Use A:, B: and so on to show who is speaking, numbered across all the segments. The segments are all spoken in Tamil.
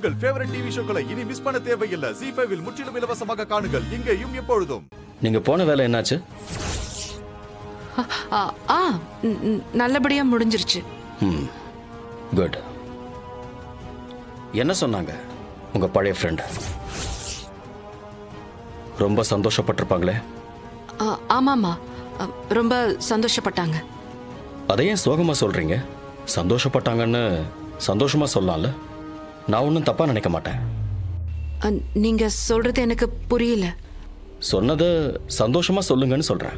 A: உங்கள் ஃபேவரட் டிவி ஷோக்களை இனி மிஸ் பண்ண தேவையில்லை. ஜீ5 இல் முற்றிலும் இலவசமாக காணுங்கள், இங்கேயும் எப்பொழுதும்.
B: நீங்க போன வேலை என்னாச்சு?
C: நல்லபடியா முடிஞ்சிருச்சு.
B: குட். என்ன சொன்னாங்க உங்க பழைய ஃப்ரெண்ட்? ரொம்ப சந்தோஷப்பட்டிருப்பாங்களே.
C: ஆமாமா, ரொம்ப சந்தோஷப்பட்டாங்க.
B: அதையும் சோகமா சொல்றீங்க? சந்தோஷப்பட்டாங்கன்னு சந்தோஷமா சொல்லலாம்ல. நான் ஒன்றும் தப்பா நினைக்க மாட்டேன்.
C: நீங்க சொல்றது எனக்கு புரியல.
B: சொன்னதை சந்தோஷமா சொல்லுங்கன்னு சொல்றேன்.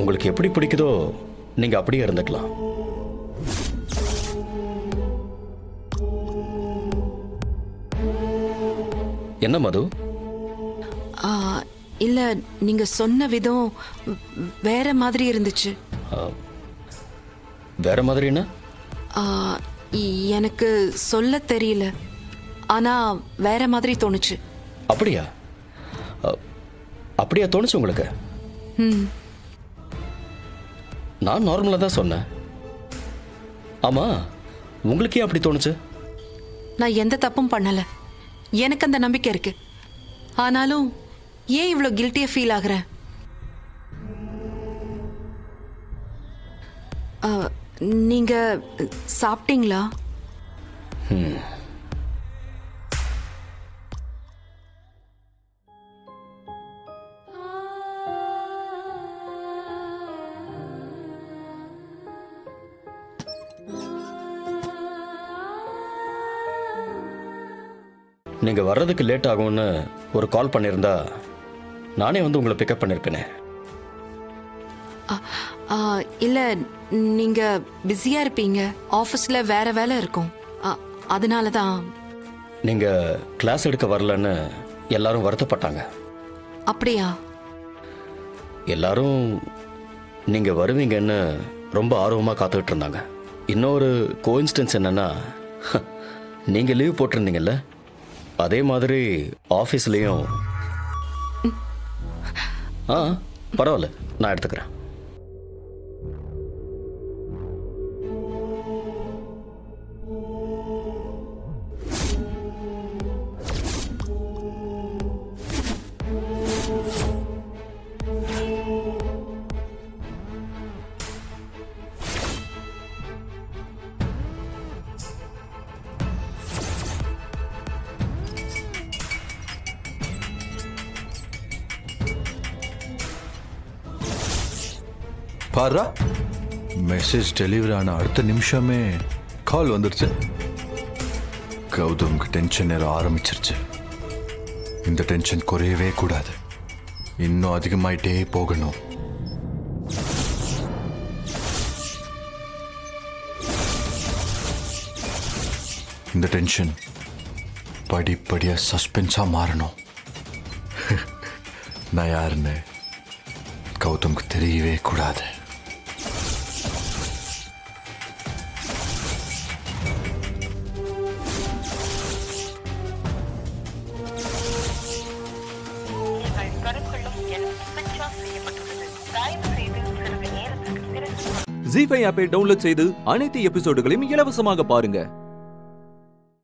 B: உங்களுக்கு எப்படி பிடிக்குதோ நீங்க அப்படியே இருந்துக்கலாம். என்ன மது?
C: இல்ல, நீங்க சொன்ன விதம் வேற மாதிரி இருந்துச்சு.
B: வேற மாதிரின்னா?
C: எனக்கு சொல்ல தெரியல, ஆனா வேற மாதிரி தோணுச்சு.
B: அப்படியா? அப்படியா தோணுச்சு உங்களுக்கு? நான் நார்மலா தான் சொன்னேன். ஆமா, உங்களுக்கு ஏன் அப்படி தோணுச்சு?
C: நான் எந்த தப்பும் பண்ணல, எனக்கு அந்த நம்பிக்கை இருக்கு. ஆனாலும் ஏன் இவ்வளவு கில்ட்டியா ஃபீல் ஆகுறேன்? நீங்க சாப்பிட்டீங்களா?
B: நீங்க வர்றதுக்கு லேட் ஆகும்னு ஒரு கால் பண்ணியிருந்தா நானே வந்து உங்களை பிக்கப் பண்ணிருப்பேனே.
C: இல்ல, நீங்க பிஸியா இருப்பீங்க, ஆபீஸ்ல வேற வேலை இருக்கும், அதனாலதான்.
B: நீங்க கிளாஸ் எடுக்க வரலன்னு எல்லாரும் வருத்தப்பட்டாங்க.
C: அப்படியா?
B: எல்லாரும் நீங்க வருவீங்கன்னு ரொம்ப ஆர்வமா காத்துக்கிட்டு இருந்தாங்க. இன்னொரு கோஇன்சிடென்ஸ் என்னன்னா, நீங்க லீவ் போட்டிருந்தீங்கல்ல, அதே மாதிரி ஆஃபீஸ்லேயும். பரவாயில்ல, நான் எடுத்துக்கிறேன்.
D: பாரா, மெசேஜ் டெலிவரி ஆன அடுத்த நிமிஷமே கால் வந்துருச்சு. கௌதம்க்கு டென்ஷன் ஏற ஆரம்பிச்சிருச்சு. இந்த டென்ஷன் குறையவே கூடாது, இன்னும் அதிகமாயிட்டே போகணும். இந்த டென்ஷன் படிப்படியா சஸ்பென்ஸா மாறணும். நான் யாருன்னு கௌதம்க்கு தெரியவே கூடாது.
E: ஜீ5 ஆப்பை டவுன்லோட் செய்து அனைத்து எபிசோடுகளையும் இலவசமாக பாருங்க.